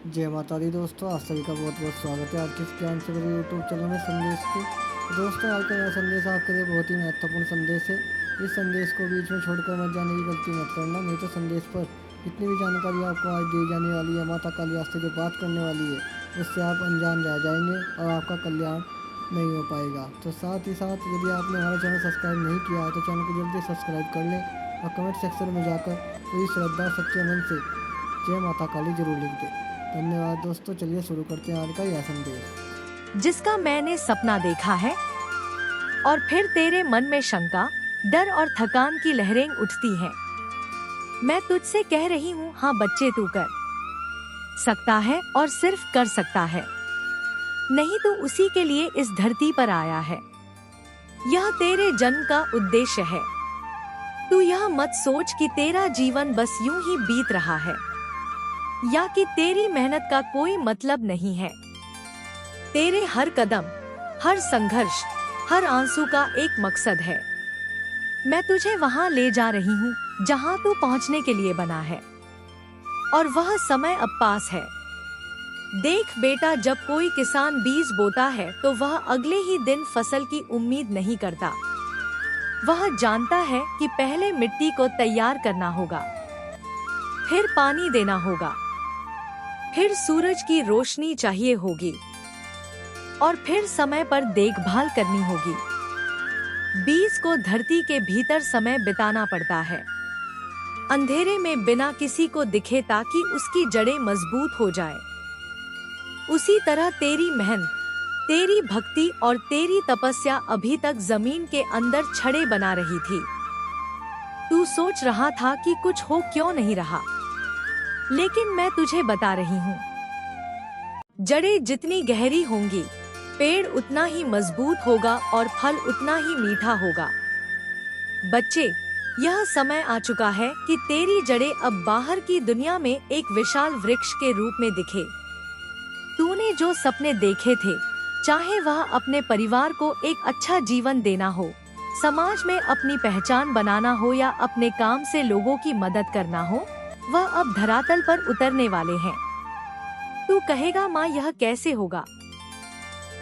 जय माता दी दोस्तों, आप सभी का बहुत बहुत स्वागत है आज के इस ज्ञान से भरे यूट्यूब चैनल में संदेश के। तो दोस्तों, आज का यह संदेश आपके लिए बहुत ही महत्वपूर्ण संदेश है। इस संदेश को बीच में छोड़कर मत जाने की गलती मत करना, नहीं तो संदेश पर जितनी भी जानकारी आपको आज दी जाने वाली है, माता काली आज से जो बात करने वाली है, उससे आप अनजान रह जाएंगे और आपका कल्याण नहीं हो पाएगा। तो साथ ही साथ यदि आपने हमारा चैनल सब्सक्राइब नहीं किया है तो चैनल को जल्दी सब्सक्राइब कर लें और कमेंट सेक्शन में जाकर पूरी श्रद्धा सच्चे मन से जय माता काली जरूर लिख दें। धन्यवाद दोस्तों, चलिए शुरू करते हैं आज का यह संदेश। जिसका मैंने सपना देखा है और फिर तेरे मन में शंका, डर और थकान की लहरें उठती हैं। मैं तुझसे कह रही हूँ, हाँ बच्चे, तू कर सकता है और सिर्फ कर सकता है, नहीं तो उसी के लिए इस धरती पर आया है। यह तेरे जन्म का उद्देश्य है। तू यह मत सोच कि तेरा जीवन बस यूं ही बीत रहा है या कि तेरी मेहनत का कोई मतलब नहीं है। तेरे हर कदम, हर संघर्ष, हर आंसू का एक मकसद है। मैं तुझे वहां ले जा रही हूँ जहां तू पहुंचने के लिए बना है, और वह समय अब पास है। देख बेटा, जब कोई किसान बीज बोता है तो वह अगले ही दिन फसल की उम्मीद नहीं करता। वह जानता है कि पहले मिट्टी को तैयार करना होगा, फिर पानी देना होगा, फिर सूरज की रोशनी चाहिए होगी और फिर समय पर देखभाल करनी होगी। बीज को धरती के भीतर समय बिताना पड़ता है, अंधेरे में बिना किसी को दिखे, ताकि उसकी जड़ें मजबूत हो जाए। उसी तरह तेरी मेहनत, तेरी भक्ति और तेरी तपस्या अभी तक जमीन के अंदर छड़े बना रही थी। तू सोच रहा था कि कुछ हो क्यों नहीं रहा, लेकिन मैं तुझे बता रही हूँ, जड़ें जितनी गहरी होंगी, पेड़ उतना ही मजबूत होगा और फल उतना ही मीठा होगा। बच्चे, यह समय आ चुका है कि तेरी जड़ें अब बाहर की दुनिया में एक विशाल वृक्ष के रूप में दिखे। तूने जो सपने देखे थे, चाहे वह अपने परिवार को एक अच्छा जीवन देना हो, समाज में अपनी पहचान बनाना हो या अपने काम से लोगों की मदद करना हो, वह अब धरातल पर उतरने वाले हैं। तू कहेगा, माँ यह कैसे होगा?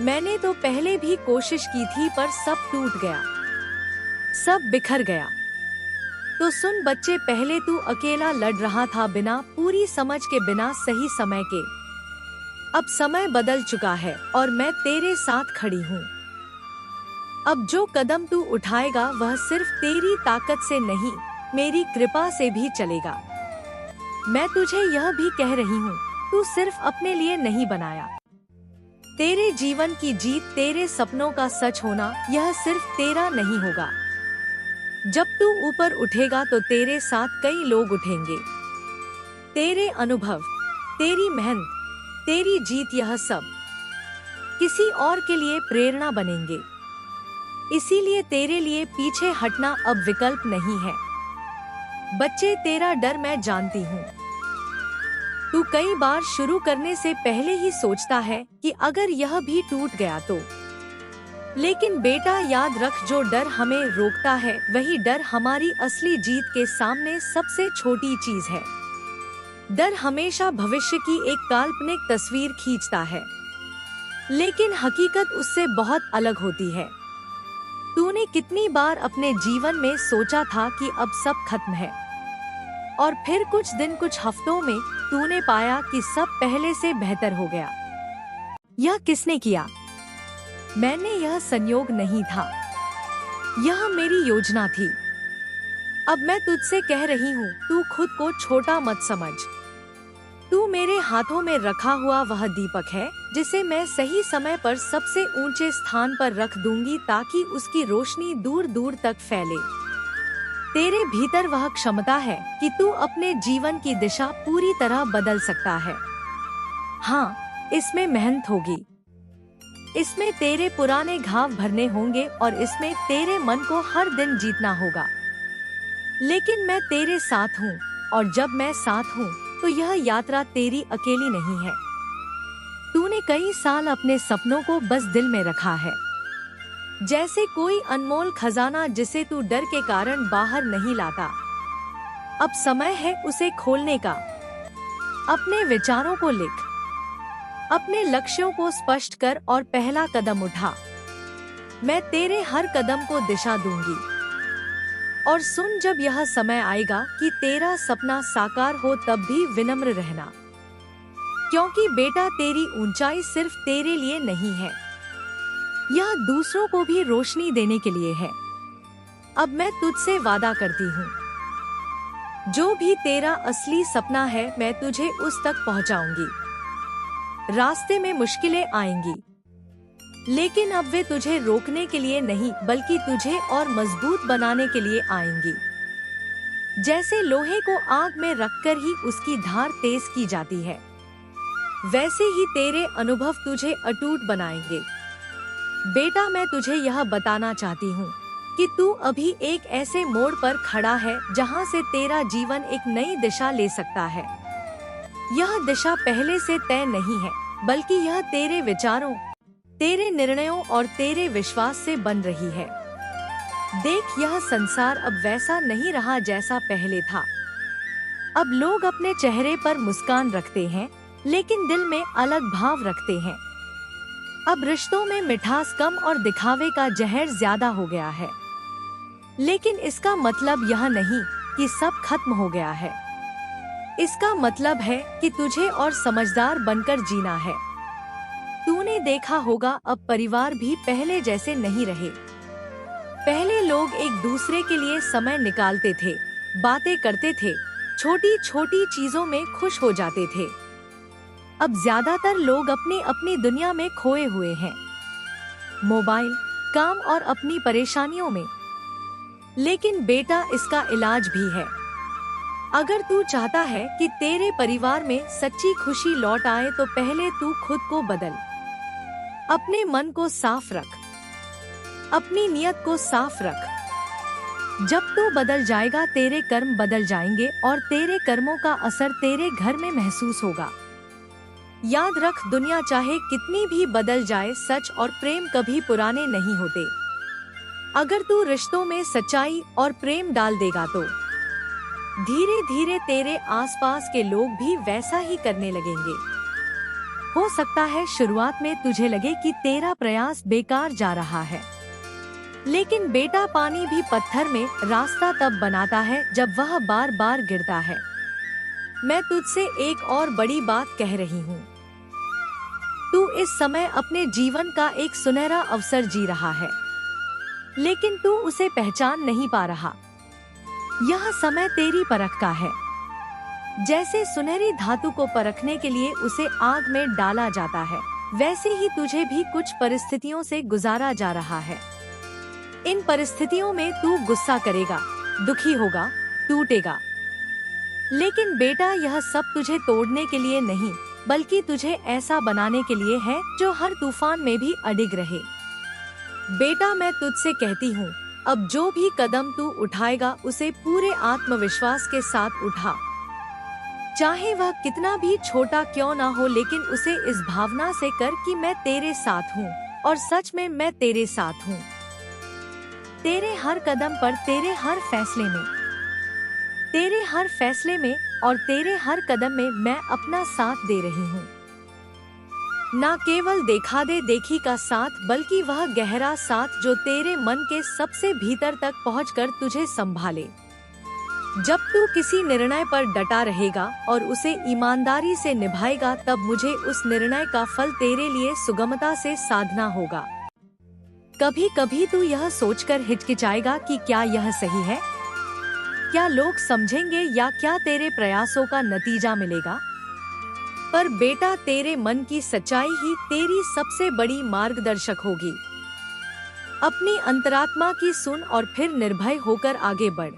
मैंने तो पहले भी कोशिश की थी पर सब टूट गया, सब बिखर गया। तो सुन बच्चे, पहले तू अकेला लड़ रहा था, बिना पूरी समझ के, बिना सही समय के। अब समय बदल चुका है और मैं तेरे साथ खड़ी हूँ। अब जो कदम तू उठाएगा वह सिर्फ तेरी ताकत से नहीं, मेरी कृपा से भी चलेगा। मैं तुझे यह भी कह रही हूँ, तू सिर्फ अपने लिए नहीं बनाया। तेरे जीवन की जीत, तेरे सपनों का सच होना, यह सिर्फ तेरा नहीं होगा। जब तू ऊपर उठेगा तो तेरे साथ कई लोग उठेंगे। तेरे अनुभव, तेरी मेहनत, तेरी जीत, यह सब किसी और के लिए प्रेरणा बनेंगे। इसीलिए तेरे लिए पीछे हटना अब विकल्प नहीं है। बच्चे, तेरा डर मैं जानती हूँ। तू कई बार शुरू करने से पहले ही सोचता है कि अगर यह भी टूट गया तो। लेकिन बेटा याद रख, जो डर हमें रोकता है वही डर हमारी असली जीत के सामने सबसे छोटी चीज है। डर हमेशा भविष्य की एक काल्पनिक तस्वीर खींचता है, लेकिन हकीकत उससे बहुत अलग होती है। तूने कितनी बार अपने जीवन में सोचा था कि अब सब खत्म है, और फिर कुछ दिन, कुछ हफ्तों में तूने पाया कि सब पहले से बेहतर हो गया। यह किसने किया? मैंने, यह संयोग नहीं था, यह मेरी योजना थी। अब मैं तुझसे कह रही हूँ, तू खुद को छोटा मत समझ। तू मेरे हाथों में रखा हुआ वह दीपक है, जिसे मैं सही समय पर सबसे ऊंचे स्थान पर रख दूंगी, ताकि उसकी रोशनी दूर दूर तक फैले। तेरे भीतर वह क्षमता है कि तू अपने जीवन की दिशा पूरी तरह बदल सकता है। हाँ, इसमें मेहनत होगी, इसमें तेरे पुराने घाव भरने होंगे और इसमें तेरे मन को हर दिन जीतना होगा। लेकिन मैं तेरे साथ हूँ, और जब मैं साथ हूँ तो यह यात्रा तेरी अकेली नहीं है। तूने कई साल अपने सपनों को बस दिल में रखा है, जैसे कोई अनमोल खजाना जिसे तू डर के कारण बाहर नहीं लाता। अब समय है उसे खोलने का। अपने विचारों को लिख, अपने लक्ष्यों को स्पष्ट कर और पहला कदम उठा। मैं तेरे हर कदम को दिशा दूंगी। और सुन, जब यह समय आएगा कि तेरा सपना साकार हो तब भी विनम्र रहना, क्योंकि बेटा तेरी ऊंचाई सिर्फ तेरे लिए नहीं है, यह दूसरों को भी रोशनी देने के लिए है। अब मैं तुझसे वादा करती हूँ, जो भी तेरा असली सपना है मैं तुझे उस तक पहुँचाऊंगी। रास्ते में मुश्किलें आएंगी, लेकिन अब वे तुझे रोकने के लिए नहीं बल्कि तुझे और मजबूत बनाने के लिए आएंगी। जैसे लोहे को आग में रखकर ही उसकी धार तेज की जाती है, वैसे ही तेरे अनुभव तुझे अटूट बनाएंगे। बेटा, मैं तुझे यह बताना चाहती हूँ कि तू अभी एक ऐसे मोड़ पर खड़ा है जहाँ से तेरा जीवन एक नई दिशा ले सकता है। यह दिशा पहले से तय नहीं है, बल्कि यह तेरे विचारों, तेरे निर्णयों और तेरे विश्वास से बन रही है। देख, यह संसार अब वैसा नहीं रहा जैसा पहले था। अब लोग अपने चेहरे पर मुस्कान रखते हैं, लेकिन दिल में अलग भाव रखते हैं। अब रिश्तों में मिठास कम और दिखावे का जहर ज्यादा हो गया है। लेकिन इसका मतलब यह नहीं कि सब खत्म हो गया है। इसका मतलब है कि तुझे और समझदार बनकर जीना है। तूने देखा होगा, अब परिवार भी पहले जैसे नहीं रहे। पहले लोग एक दूसरे के लिए समय निकालते थे, बातें करते थे, छोटी छोटी चीजों में खुश हो जाते थे। अब ज्यादातर लोग अपनी अपनी दुनिया में खोए हुए हैं, मोबाइल, काम और अपनी परेशानियों में। लेकिन बेटा, इसका इलाज भी है। अगर तू चाहता है कि तेरे परिवार में सच्ची खुशी लौट आए तो पहले तू खुद को बदल। अपने मन को साफ रख, अपनी नियत को साफ रख। जब तू बदल जाएगा, तेरे कर्म बदल जाएंगे और तेरे कर्मों का असर तेरे घर में महसूस होगा। याद रख, दुनिया चाहे कितनी भी बदल जाए, सच और प्रेम कभी पुराने नहीं होते। अगर तू रिश्तों में सच्चाई और प्रेम डाल देगा तो धीरे धीरे तेरे आसपास के लोग भी वैसा ही करने लगेंगे। हो सकता है शुरुआत में तुझे लगे कि तेरा प्रयास बेकार जा रहा है, लेकिन बेटा, पानी भी पत्थर में रास्ता तब बनाता है जब वह बार बार गिरता है। मैं तुझसे एक और बड़ी बात कह रही हूँ। तू इस समय अपने जीवन का एक सुनहरा अवसर जी रहा है, लेकिन तू उसे पहचान नहीं पा रहा। यह समय तेरी परख का है। जैसे सुनहरी धातु को परखने के लिए उसे आग में डाला जाता है, वैसे ही तुझे भी कुछ परिस्थितियों से गुजारा जा रहा है। इन परिस्थितियों में तू गुस्सा करेगा, दुखी होगा, टूटेगा। लेकिन बेटा, यह सब तुझे तोड़ने के लिए नहीं, बल्कि तुझे ऐसा बनाने के लिए है जो हर तूफान में भी अडिग रहे। बेटा, मैं तुझसे कहती हूँ, अब जो भी कदम तू उठाएगा उसे पूरे आत्मविश्वास के साथ उठा। चाहे वह कितना भी छोटा क्यों ना हो, लेकिन उसे इस भावना से कर कि मैं तेरे साथ हूँ, और सच में मैं तेरे साथ हूँ। तेरे हर कदम पर, तेरे हर फैसले में, तेरे हर फैसले में और तेरे हर कदम में मैं अपना साथ दे रही हूँ। ना केवल देखा दे देखी का साथ, बल्कि वह गहरा साथ जो तेरे मन के सबसे भीतर तक पहुंचकर तुझे संभाले। जब तू किसी निर्णय पर डटा रहेगा और उसे ईमानदारी से निभाएगा, तब मुझे उस निर्णय का फल तेरे लिए सुगमता से साधना होगा। कभी कभी तू यह सोचकर हिचकिचाएगा कि क्या यह सही है, क्या लोग समझेंगे या क्या तेरे प्रयासों का नतीजा मिलेगा। पर बेटा, तेरे मन की सच्चाई ही तेरी सबसे बड़ी मार्गदर्शक होगी। अपनी अंतरात्मा की सुन और फिर निर्भय होकर आगे बढ़।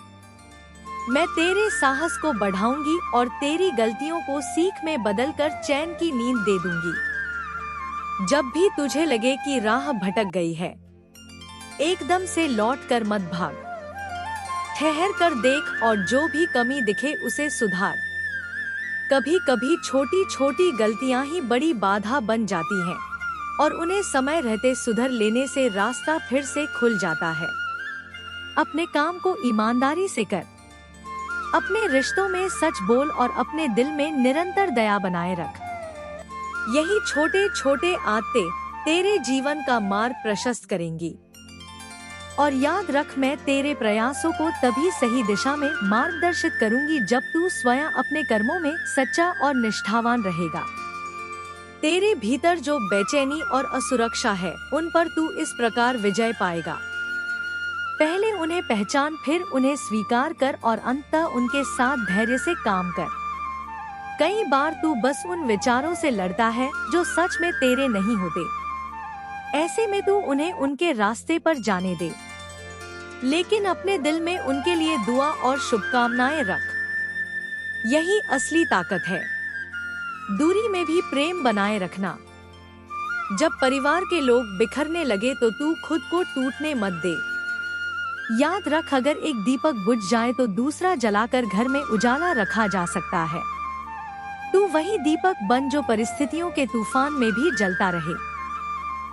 मैं तेरे साहस को बढ़ाऊंगी और तेरी गलतियों को सीख में बदलकर चैन की नींद दे दूंगी। जब भी तुझे लगे कि राह भटक गई है, एकदम से लौट कर मत भाग। ठहर कर देख और जो भी कमी दिखे उसे सुधार। कभी कभी छोटी छोटी गलतियां ही बड़ी बाधा बन जाती हैं और उन्हें समय रहते सुधर लेने से रास्ता फिर से खुल जाता है। अपने काम को ईमानदारी से कर, अपने रिश्तों में सच बोल और अपने दिल में निरंतर दया बनाए रख। यही छोटे छोटे आदतें तेरे जीवन का मार्ग प्रशस्त करेंगी। और याद रख, मैं तेरे प्रयासों को तभी सही दिशा में मार्गदर्शित करूंगी जब तू स्वयं अपने कर्मों में सच्चा और निष्ठावान रहेगा। तेरे भीतर जो बेचैनी और असुरक्षा है, उन पर तू इस प्रकार विजय पाएगा। पहले उन्हें पहचान, फिर उन्हें स्वीकार कर और अंततः उनके साथ धैर्य से काम कर। कई बार तू बस उन विचारों से लड़ता है जो सच में तेरे नहीं होते। ऐसे में तू उन्हें उनके रास्ते पर जाने दे, लेकिन अपने दिल में उनके लिए दुआ और शुभकामनाएं रख। यही असली ताकत है। दूरी में भी प्रेम बनाए रखना। जब परिवार के लोग बिखरने लगे तो तू खुद को टूटने मत दे। याद रख, अगर एक दीपक बुझ जाए तो दूसरा जलाकर घर में उजाला रखा जा सकता है। तू वही दीपक बन जो परिस्थितियों के तूफान में भी जलता रहे।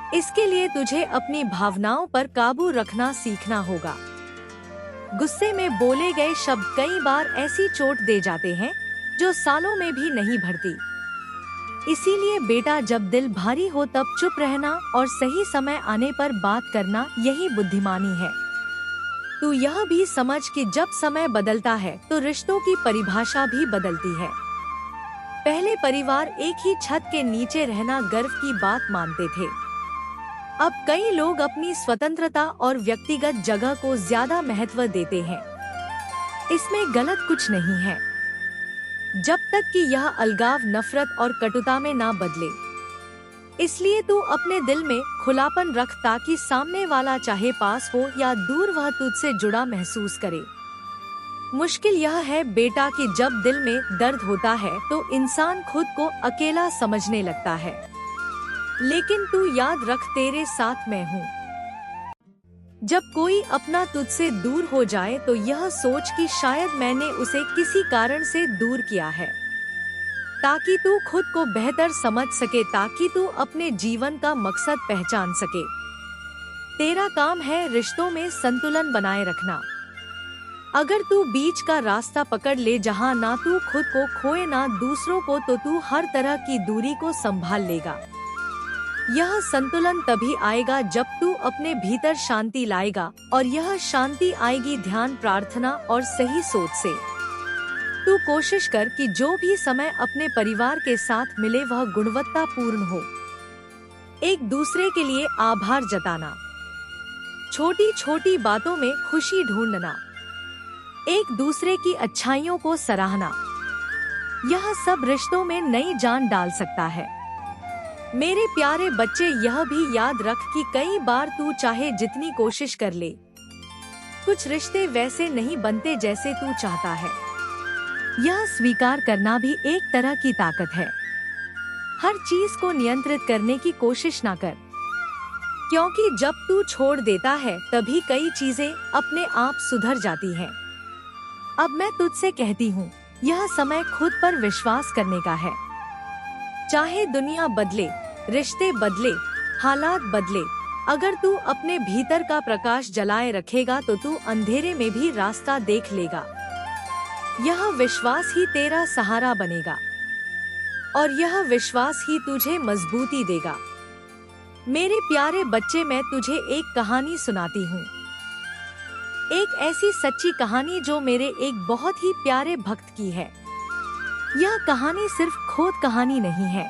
इसके लिए तुझे अपनी भावनाओं पर काबू रखना सीखना होगा। गुस्से में बोले गए शब्द कई बार ऐसी चोट दे जाते हैं जो सालों में भी नहीं भरती। इसीलिए बेटा, जब दिल भारी हो तब चुप रहना और सही समय आने पर बात करना, यही बुद्धिमानी है। तू यह भी समझ कि जब समय बदलता है तो रिश्तों की परिभाषा भी बदलती है। पहले परिवार एक ही छत के नीचे रहना गर्व की बात मानते थे। अब कई लोग अपनी स्वतंत्रता और व्यक्तिगत जगह को ज्यादा महत्व देते हैं। इसमें गलत कुछ नहीं है, जब तक कि यह अलगाव नफरत और कटुता में ना बदले। इसलिए तू अपने दिल में खुलापन रख ताकि सामने वाला चाहे पास हो या दूर, वह तुझसे जुड़ा महसूस करे। मुश्किल यह है बेटा कि जब दिल में दर्द होता है तो इंसान खुद को अकेला समझने लगता है। लेकिन तू याद रख, तेरे साथ मैं हूँ। जब कोई अपना तुझसे दूर हो जाए तो यह सोच कि शायद मैंने उसे किसी कारण से दूर किया है, ताकि तू खुद को बेहतर समझ सके, ताकि तू अपने जीवन का मकसद पहचान सके। तेरा काम है रिश्तों में संतुलन बनाए रखना। अगर तू बीच का रास्ता पकड़ ले जहां ना तू खुद को खोए ना दूसरों को, तो तू हर तरह की दूरी को संभाल लेगा। यह संतुलन तभी आएगा जब तू अपने भीतर शांति लाएगा, और यह शांति आएगी ध्यान, प्रार्थना और सही सोच से। तू कोशिश कर कि जो भी समय अपने परिवार के साथ मिले वह गुणवत्ता पूर्ण हो। एक दूसरे के लिए आभार जताना, छोटी छोटी बातों में खुशी ढूंढना, एक दूसरे की अच्छाइयों को सराहना, यह सब रिश्तों में नई जान डाल सकता है। मेरे प्यारे बच्चे, यह भी याद रख कि कई बार तू चाहे जितनी कोशिश कर ले, कुछ रिश्ते वैसे नहीं बनते जैसे तू चाहता है। यह स्वीकार करना भी एक तरह की ताकत है। हर चीज को नियंत्रित करने की कोशिश ना कर, क्योंकि जब तू छोड़ देता है तभी कई चीजें अपने आप सुधर जाती हैं। अब मैं तुझसे कहती हूँ, यह समय खुद पर विश्वास करने का है। चाहे दुनिया बदले, रिश्ते बदले, हालात बदले, अगर तू अपने भीतर का प्रकाश जलाए रखेगा तो तू अंधेरे में भी रास्ता देख लेगा। यह विश्वास ही तेरा सहारा बनेगा, और यह विश्वास ही तुझे मजबूती देगा। मेरे प्यारे बच्चे, मैं तुझे एक कहानी सुनाती हूँ। एक ऐसी सच्ची कहानी जो मेरे एक बहुत ही प्यारे भक्त की है। यह कहानी सिर्फ खोद कहानी नहीं है,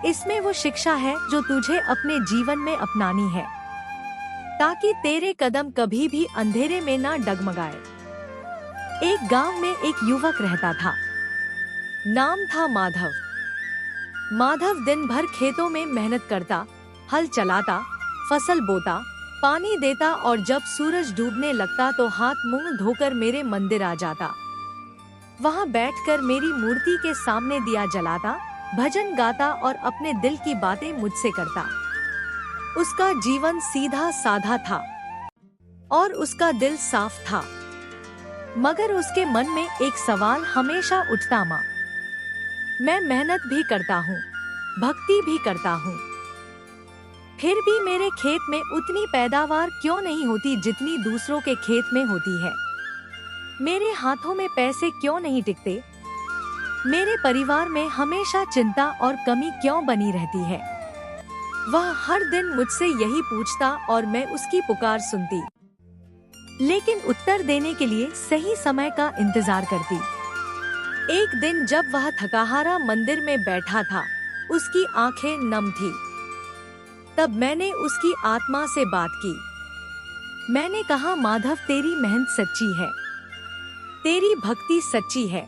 इसमें वो शिक्षा है जो तुझे अपने जीवन में अपनानी है, ताकि तेरे कदम कभी भी अंधेरे में ना डगमगाए। एक गांव में एक युवक रहता था, नाम था माधव। माधव दिन भर खेतों में मेहनत करता, हल चलाता, फसल बोता, पानी देता और जब सूरज डूबने लगता तो हाथ मुंह धोकर मेरे मंदिर आ जाता। वहां बैठकर मेरी मूर्ति के सामने दिया जलाता, भजन गाता और अपने दिल की बातें मुझसे करता। उसका जीवन सीधा साधा था और उसका दिल साफ था, मगर उसके मन में एक सवाल हमेशा उठता, माँ, मैं मेहनत भी करता हूँ, भक्ति भी करता हूँ, फिर भी मेरे खेत में उतनी पैदावार क्यों नहीं होती जितनी दूसरों के खेत में होती है। मेरे हाथों में पैसे क्यों नहीं टिकते? मेरे परिवार में हमेशा चिंता और कमी क्यों बनी रहती है? वह हर दिन मुझसे यही पूछता और मैं उसकी पुकार सुनती, लेकिन उत्तर देने के लिए सही समय का इंतजार करती। एक दिन जब वह थकाहारा मंदिर में बैठा था, उसकी आंखें नम थी। तब मैंने उसकी आत्मा से बात की। मैंने कहा, माधव, तेरी मेहनत सच्ची है, तेरी भक्ति सच्ची है,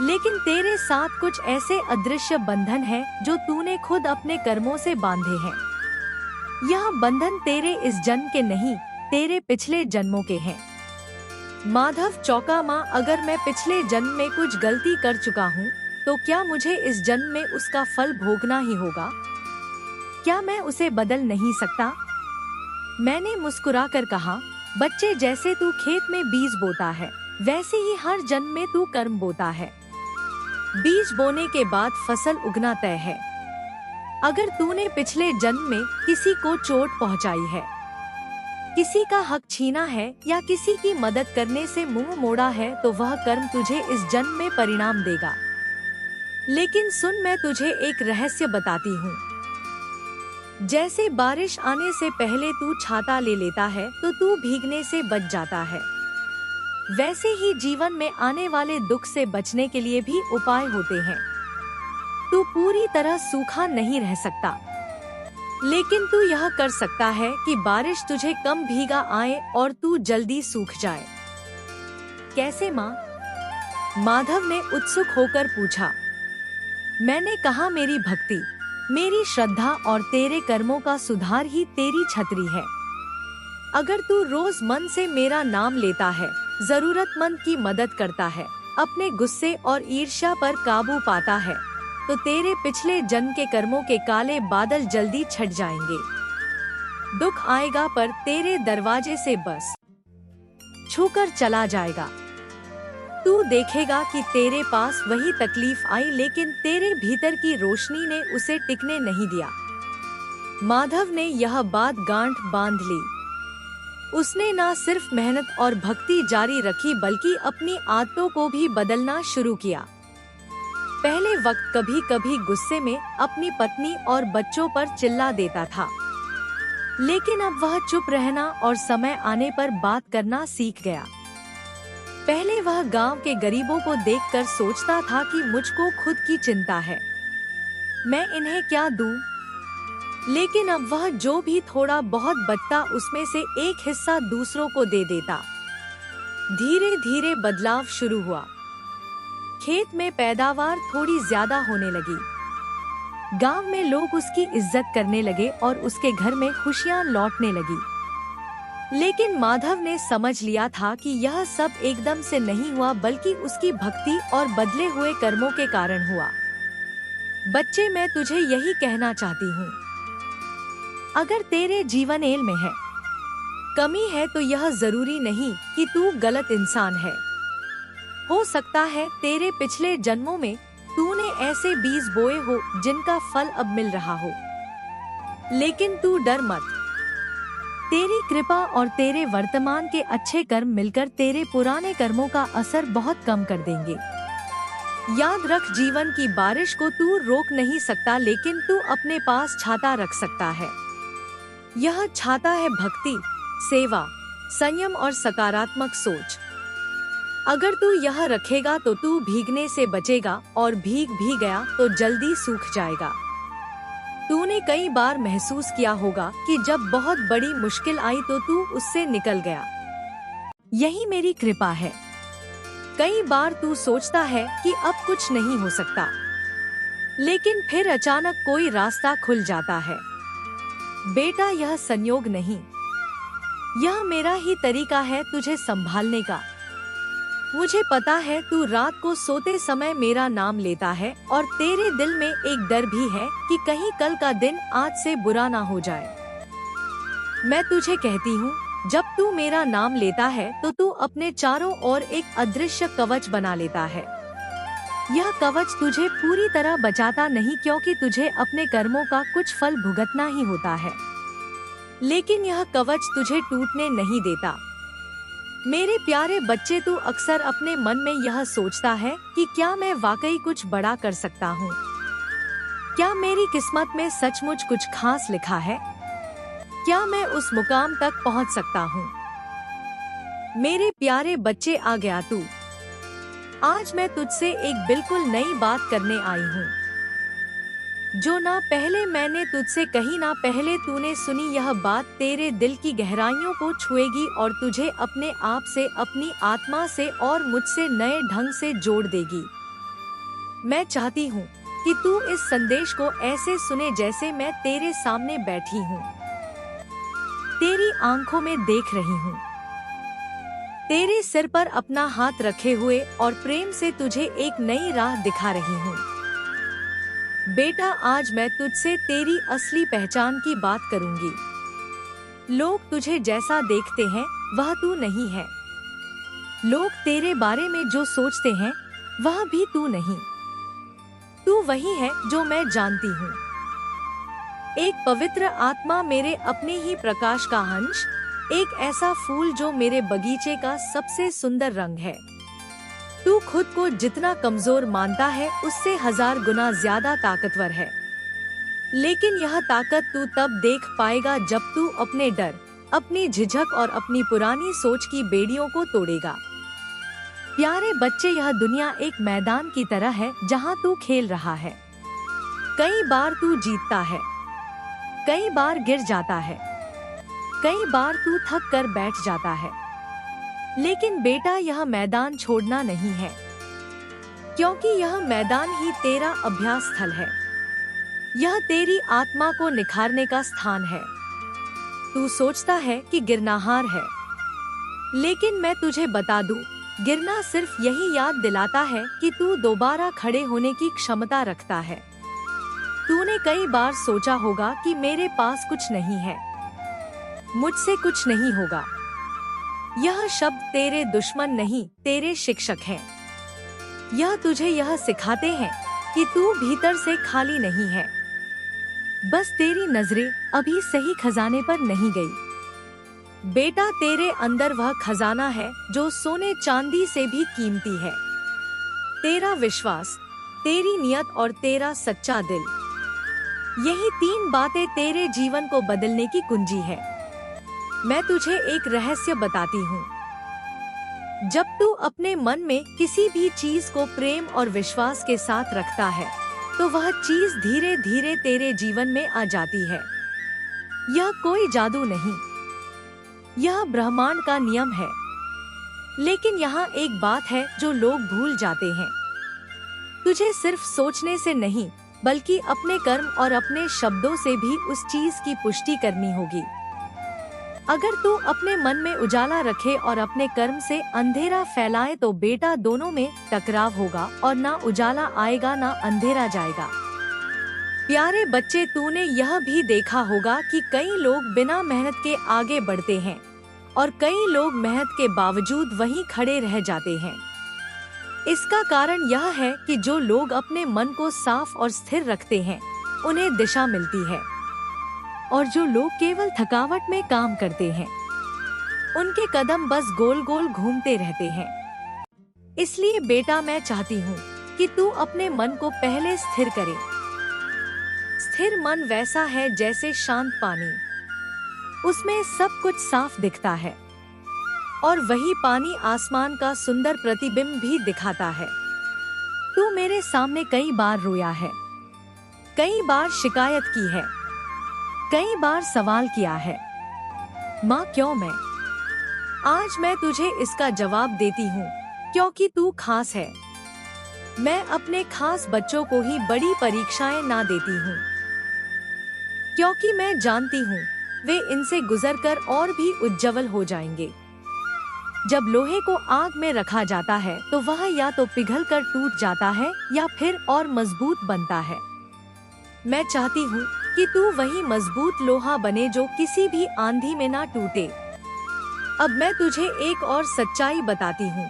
लेकिन तेरे साथ कुछ ऐसे अदृश्य बंधन हैं जो तूने खुद अपने कर्मों से बांधे हैं। यह बंधन तेरे इस जन्म के नहीं, तेरे पिछले जन्मों के हैं। माधव चौंका। माँ, अगर मैं पिछले जन्म में कुछ गलती कर चुका हूँ तो क्या मुझे इस जन्म में उसका फल भोगना ही होगा? क्या मैं उसे बदल नहीं सकता? मैंने मुस्कुराकर कहा, बच्चे, जैसे तू खेत में बीज बोता है, वैसे ही हर जन्म में तू कर्म बोता है। बीज बोने के बाद फसल उगना तय है। अगर तूने पिछले जन्म में किसी को चोट पहुंचाई है, किसी का हक छीना है या किसी की मदद करने से मुंह मोड़ा है, तो वह कर्म तुझे इस जन्म में परिणाम देगा। लेकिन सुन, मैं तुझे एक रहस्य बताती हूँ। जैसे बारिश आने से पहले तू छाता ले लेता है तो तू भीगने से बच जाता है, वैसे ही जीवन में आने वाले दुख से बचने के लिए भी उपाय होते हैं। तू पूरी तरह सूखा नहीं रह सकता, लेकिन तू यह कर सकता है कि बारिश तुझे कम भीगा आए और तू जल्दी सूख जाए। कैसे माँ? माधव ने उत्सुक होकर पूछा। मैंने कहा, मेरी भक्ति, मेरी श्रद्धा और तेरे कर्मों का सुधार ही तेरी छतरी है। अगर तू रोज मन से मेरा नाम लेता है, जरूरतमंद की मदद करता है, अपने गुस्से और ईर्ष्या पर काबू पाता है, तो तेरे पिछले जन्म के कर्मों के काले बादल जल्दी छट जाएंगे। दुख आएगा पर तेरे दरवाजे से बस छूकर चला जाएगा। तू देखेगा कि तेरे पास वही तकलीफ आई, लेकिन तेरे भीतर की रोशनी ने उसे टिकने नहीं दिया। माधव ने यह बात गांठ बांध ली। उसने न सिर्फ मेहनत और भक्ति जारी रखी, बल्कि अपनी आदतों को भी बदलना शुरू किया। पहले वक्त कभी कभी गुस्से में अपनी पत्नी और बच्चों पर चिल्ला देता था, लेकिन अब वह चुप रहना और समय आने पर बात करना सीख गया। पहले वह गांव के गरीबों को देखकर सोचता था कि मुझको खुद की चिंता है, मैं इन्हें क्या दूं? लेकिन अब वह जो भी थोड़ा बहुत बचता, उसमें से एक हिस्सा दूसरों को दे देता। धीरे धीरे बदलाव शुरू हुआ। खेत में पैदावार थोड़ी ज्यादा होने लगी। गांव में लोग उसकी इज्जत करने लगे और उसके घर में खुशियां लौटने लगी। लेकिन माधव ने समझ लिया था कि यह सब एकदम से नहीं हुआ, बल्कि उसकी भक्ति और बदले हुए कर्मों के कारण हुआ। बच्चे, मैं तुझे यही कहना चाहती हूँ, अगर तेरे जीवन एल में है, कमी है, तो यह जरूरी नहीं कि तू गलत इंसान है। हो सकता है तेरे पिछले जन्मों में तूने ऐसे बीज बोए हो जिनका फल अब मिल रहा हो। लेकिन तू डर मत। तेरी कृपा और तेरे वर्तमान के अच्छे कर्म मिलकर तेरे पुराने कर्मों का असर बहुत कम कर देंगे। याद रख, जीवन की बारिश को तू रोक नहीं सकता, लेकिन तू अपने पास छाता रख सकता है। यह छाता है भक्ति, सेवा, संयम और सकारात्मक सोच। अगर तू यह रखेगा तो तू भीगने से बचेगा, और भीग भी गया तो जल्दी सूख जाएगा। तूने कई बार महसूस किया होगा कि जब बहुत बड़ी मुश्किल आई तो तू उससे निकल गया। यही मेरी कृपा है। कई बार तू सोचता है कि अब कुछ नहीं हो सकता, लेकिन फिर अचानक कोई रास्ता खुल जाता है। बेटा, यह संयोग नहीं, यह मेरा ही तरीका है तुझे संभालने का। मुझे पता है तू रात को सोते समय मेरा नाम लेता है, और तेरे दिल में एक डर भी है कि कहीं कल का दिन आज से बुरा ना हो जाए। मैं तुझे कहती हूँ, जब तू मेरा नाम लेता है तो तू अपने चारों ओर एक अदृश्य कवच बना लेता है। यह कवच तुझे पूरी तरह बचाता नहीं, क्योंकि तुझे अपने कर्मों का कुछ फल भुगतना ही होता है, लेकिन यह कवच तुझे टूटने नहीं देता। मेरे प्यारे बच्चे, तू अक्सर अपने मन में यह सोचता है कि क्या मैं वाकई कुछ बड़ा कर सकता हूँ? क्या मेरी किस्मत में सचमुच कुछ खास लिखा है? क्या मैं उस मुकाम तक पहुँच सकता हूँ? मेरे प्यारे बच्चे, आ गया तू। आज मैं तुझसे एक बिल्कुल नई बात करने आई हूँ, जो ना पहले मैंने तुझसे कही ना पहले तूने सुनी। यह बात तेरे दिल की गहराइयों को छुएगी और तुझे अपने आप से, अपनी आत्मा से और मुझसे नए ढंग से जोड़ देगी। मैं चाहती हूँ कि तू इस संदेश को ऐसे सुने जैसे मैं तेरे सामने बैठी हूँ, तेरी आंखों में देख रही हूँ, तेरे सिर पर अपना हाथ रखे हुए और प्रेम से तुझे एक नई राह दिखा रही हूँ। बेटा, आज मैं तुझसे तेरी असली पहचान की बात करूंगी। लोग तुझे जैसा देखते हैं वह तू नहीं है। लोग तेरे बारे में जो सोचते हैं वह भी तू नहीं। तू वही है जो मैं जानती हूँ, एक पवित्र आत्मा, मेरे अपने ही प्रकाश का अंश, एक ऐसा फूल जो मेरे बगीचे का सबसे सुंदर रंग है। तू खुद को जितना कमजोर मानता है उससे 1000 गुना ज्यादा ताकतवर है। लेकिन यह ताकत तू तब देख पाएगा जब तू अपने डर, अपनी झिझक और अपनी पुरानी सोच की बेड़ियों को तोड़ेगा। प्यारे बच्चे, यह दुनिया एक मैदान की तरह है जहां तू खेल रहा है। कई बार तू जीतता है, कई बार गिर जाता है, कई बार तू थक कर बैठ जाता है। लेकिन बेटा, यह मैदान छोड़ना नहीं है, क्योंकि यह मैदान ही तेरा अभ्यास स्थल है। यह तेरी आत्मा को निखारने का स्थान है। तू सोचता है कि गिरना हार है, लेकिन मैं तुझे बता दूं, गिरना सिर्फ यही याद दिलाता है कि तू दोबारा खड़े होने की क्षमता रखता है। तूने कई बार सोचा होगा कि मेरे पास कुछ नहीं है, मुझसे कुछ नहीं होगा। यह शब्द तेरे दुश्मन नहीं, तेरे शिक्षक हैं। यह तुझे यह सिखाते हैं कि तू भीतर से खाली नहीं है, बस तेरी नजरें अभी सही खजाने पर नहीं गई। बेटा, तेरे अंदर वह खजाना है जो सोने चांदी से भी कीमती है। तेरा विश्वास, तेरी नियत और तेरा सच्चा दिल। यही 3 बातें तेरे जीवन को बदलने की कुंजी है। मैं तुझे एक रहस्य बताती हूँ। जब तू अपने मन में किसी भी चीज को प्रेम और विश्वास के साथ रखता है, तो वह चीज धीरे धीरे तेरे जीवन में आ जाती है। यह कोई जादू नहीं, यह ब्रह्मांड का नियम है। लेकिन यहाँ एक बात है जो लोग भूल जाते हैं। तुझे सिर्फ सोचने से नहीं, बल्कि अपने कर्म और अपने शब्दों से भी उस चीज की पुष्टि करनी होगी। अगर तू अपने मन में उजाला रखे और अपने कर्म से अंधेरा फैलाए, तो बेटा, दोनों में टकराव होगा और ना उजाला आएगा ना अंधेरा जाएगा। प्यारे बच्चे, तूने यह भी देखा होगा कि कई लोग बिना मेहनत के आगे बढ़ते हैं और कई लोग मेहनत के बावजूद वहीं खड़े रह जाते हैं। इसका कारण यह है कि जो लोग अपने मन को साफ और स्थिर रखते हैं, उन्हें दिशा मिलती है, और जो लोग केवल थकावट में काम करते हैं, उनके कदम बस गोल गोल घूमते रहते हैं। इसलिए बेटा, मैं चाहती हूँ कि तू अपने मन को पहले स्थिर करे। स्थिर मन वैसा है जैसे शांत पानी, उसमें सब कुछ साफ दिखता है और वही पानी आसमान का सुंदर प्रतिबिंब भी दिखाता है। तू मेरे सामने कई बार रोया है, कई बार शिकायत की है, कई बार सवाल किया है, माँ क्यों मैं? आज मैं तुझे इसका जवाब देती हूँ, क्योंकि तू खास है। मैं अपने खास बच्चों को ही बड़ी परीक्षाएं ना देती हूँ, क्योंकि मैं जानती हूँ वे इनसे गुजरकर और भी उज्जवल हो जाएंगे। जब लोहे को आग में रखा जाता है तो वह या तो पिघलकर टूट जाता है या फिर और मजबूत बनता है। मैं चाहती हूँ कि तू वही मजबूत लोहा बने जो किसी भी आंधी में ना टूटे। अब मैं तुझे एक और सच्चाई बताती हूँ।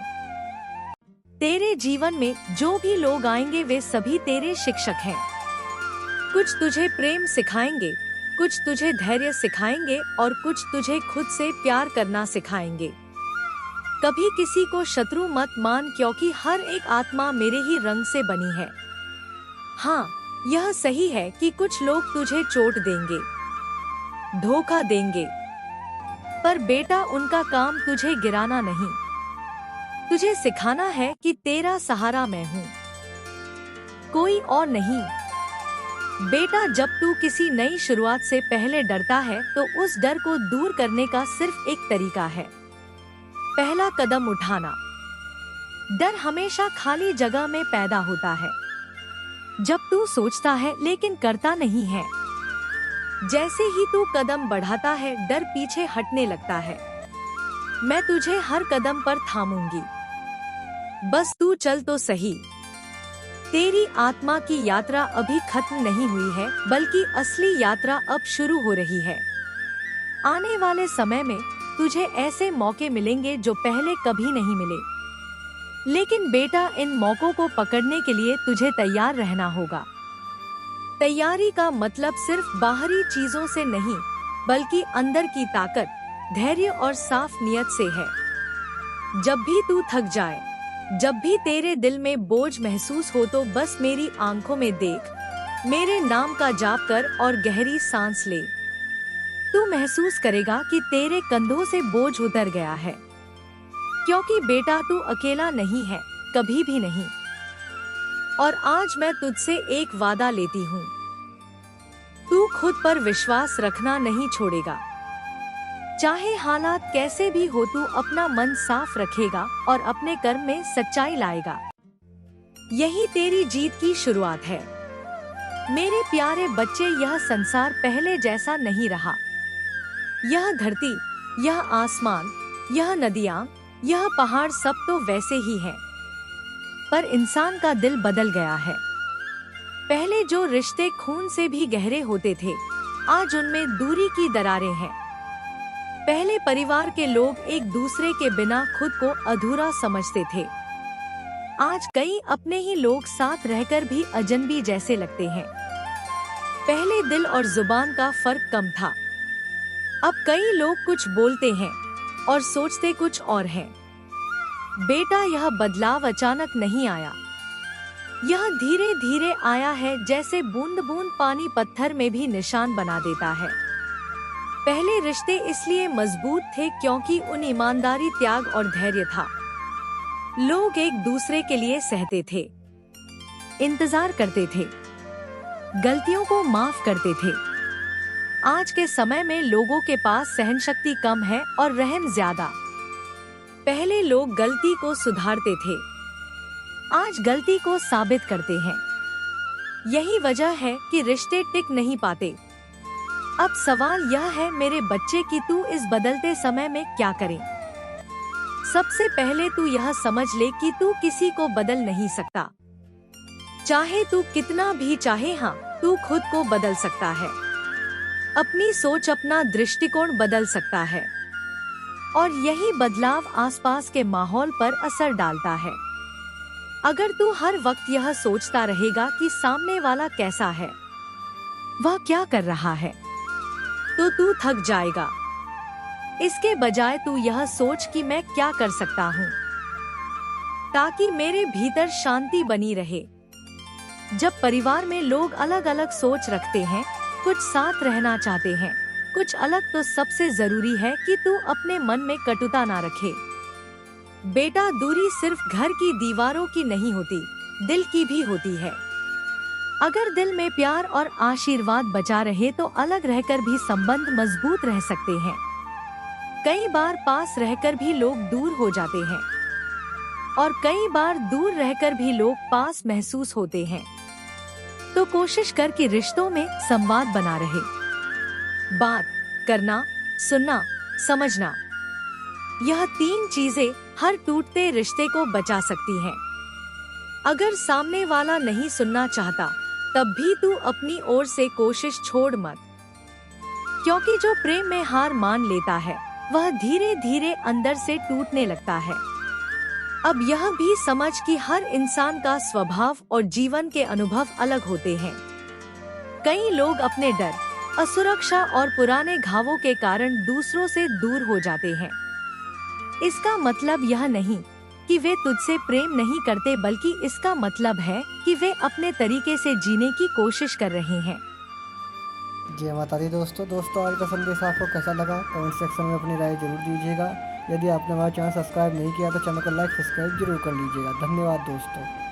तेरे जीवन में जो भी लोग आएंगे वे सभी तेरे शिक्षक हैं। कुछ तुझे प्रेम सिखाएंगे, कुछ तुझे धैर्य सिखाएंगे और कुछ तुझे खुद से प्यार करना सिखाएंगे। कभी किसी को शत्रु मत मान, क्योंकि हर एक आत्मा मेरे ही रंग से बनी है। हाँ, यह सही है कि कुछ लोग तुझे चोट देंगे, धोखा देंगे, पर बेटा उनका काम तुझे गिराना नहीं, तुझे सिखाना है कि तेरा सहारा मैं हूँ, कोई और नहीं। बेटा, जब तू किसी नई शुरुआत से पहले डरता है तो उस डर को दूर करने का सिर्फ एक तरीका है, पहला कदम उठाना। डर हमेशा खाली जगह में पैदा होता है, जब तू सोचता है लेकिन करता नहीं है। जैसे ही तू कदम बढ़ाता है, डर पीछे हटने लगता है। मैं तुझे हर कदम पर थामूंगी, बस तू चल तो सही। तेरी आत्मा की यात्रा अभी खत्म नहीं हुई है, बल्कि असली यात्रा अब शुरू हो रही है। आने वाले समय में तुझे ऐसे मौके मिलेंगे जो पहले कभी नहीं मिले, लेकिन बेटा इन मौकों को पकड़ने के लिए तुझे तैयार रहना होगा। तैयारी का मतलब सिर्फ बाहरी चीजों से नहीं, बल्कि अंदर की ताकत, धैर्य और साफ नियत से है। जब भी तू थक जाए, जब भी तेरे दिल में बोझ महसूस हो, तो बस मेरी आंखों में देख, मेरे नाम का जाप कर और गहरी सांस ले। तू महसूस करेगा कि तेरे कंधों से बोझ उतर गया है, क्योंकि बेटा तू अकेला नहीं है, कभी भी नहीं। और आज मैं तुझसे एक वादा लेती हूँ, तू खुद पर विश्वास रखना नहीं छोड़ेगा। चाहे हालात कैसे भी हो, तू अपना मन साफ रखेगा और अपने कर्म में सच्चाई लाएगा। यही तेरी जीत की शुरुआत है। मेरे प्यारे बच्चे, यह संसार पहले जैसा नहीं रहा। यह धरती, यह आसमान, यह नदियाँ, यह पहाड़ सब तो वैसे ही हैं, पर इंसान का दिल बदल गया है। पहले जो रिश्ते खून से भी गहरे होते थे, आज उनमें दूरी की दरारें हैं। पहले परिवार के लोग एक दूसरे के बिना खुद को अधूरा समझते थे। आज कई अपने ही लोग साथ रहकर भी अजनबी जैसे लगते हैं। पहले दिल और जुबान का फर्क कम था, अब कई लोग कुछ बोलते हैं और सोचते कुछ और हैं। बेटा, यह बदलाव अचानक नहीं आया, यह धीरे धीरे आया है, जैसे बूंद बूंद पानी पत्थर में भी निशान बना देता है। पहले रिश्ते इसलिए मजबूत थे क्योंकि उन ईमानदारी, त्याग और धैर्य था। लोग एक दूसरे के लिए सहते थे, इंतजार करते थे, गलतियों को माफ करते थे। आज के समय में लोगों के पास सहनशक्ति कम है और रहम ज्यादा। पहले लोग गलती को सुधारते थे, आज गलती को साबित करते हैं। यही वजह है कि रिश्ते टिक नहीं पाते। अब सवाल यह है मेरे बच्चे कि तू इस बदलते समय में क्या करे। सबसे पहले तू यह समझ ले कि तू किसी को बदल नहीं सकता, चाहे तू कितना भी चाहे। हाँ, तू खुद को बदल सकता है, अपनी सोच, अपना दृष्टिकोण बदल सकता है, और यही बदलाव आसपास के माहौल पर असर डालता है। अगर तू हर वक्त यह सोचता रहेगा कि सामने वाला कैसा है, वह क्या कर रहा है, तो तू थक जाएगा। इसके बजाय तू यह सोच कि मैं क्या कर सकता हूँ ताकि मेरे भीतर शांति बनी रहे। जब परिवार में लोग अलग अलग सोच रखते हैं, कुछ साथ रहना चाहते हैं, कुछ अलग, तो सबसे जरूरी है कि तू अपने मन में कटुता ना रखे। बेटा, दूरी सिर्फ घर की दीवारों की नहीं होती, दिल की भी होती है। अगर दिल में प्यार और आशीर्वाद बचा रहे तो अलग रहकर भी संबंध मजबूत रह सकते हैं। कई बार पास रहकर भी लोग दूर हो जाते हैं, और कई बार दूर रहकर भी लोग पास महसूस होते हैं। तो कोशिश कर कि रिश्तों में संवाद बना रहे। बात करना, सुनना, समझना, यह 3 चीजें हर टूटते रिश्ते को बचा सकती हैं। अगर सामने वाला नहीं सुनना चाहता, तब भी तू अपनी ओर से कोशिश छोड़ मत, क्योंकि जो प्रेम में हार मान लेता है, वह धीरे धीरे अंदर से टूटने लगता है। अब यह भी समझ कि हर इंसान का स्वभाव और जीवन के अनुभव अलग होते हैं। कई लोग अपने डर, असुरक्षा और पुराने घावों के कारण दूसरों से दूर हो जाते हैं। इसका मतलब यह नहीं कि वे तुझसे प्रेम नहीं करते, बल्कि इसका मतलब है कि वे अपने तरीके से जीने की कोशिश कर रहे हैं। जय माता दी दोस्तों। आज का संदेश आपको कैसा लगा कमेंट सेक्शन में अपनी राय जरूर दीजिएगा। यदि आपने हमारा चैनल सब्सक्राइब नहीं किया तो चैनल को लाइक सब्सक्राइब जरूर कर लीजिएगा। धन्यवाद दोस्तों।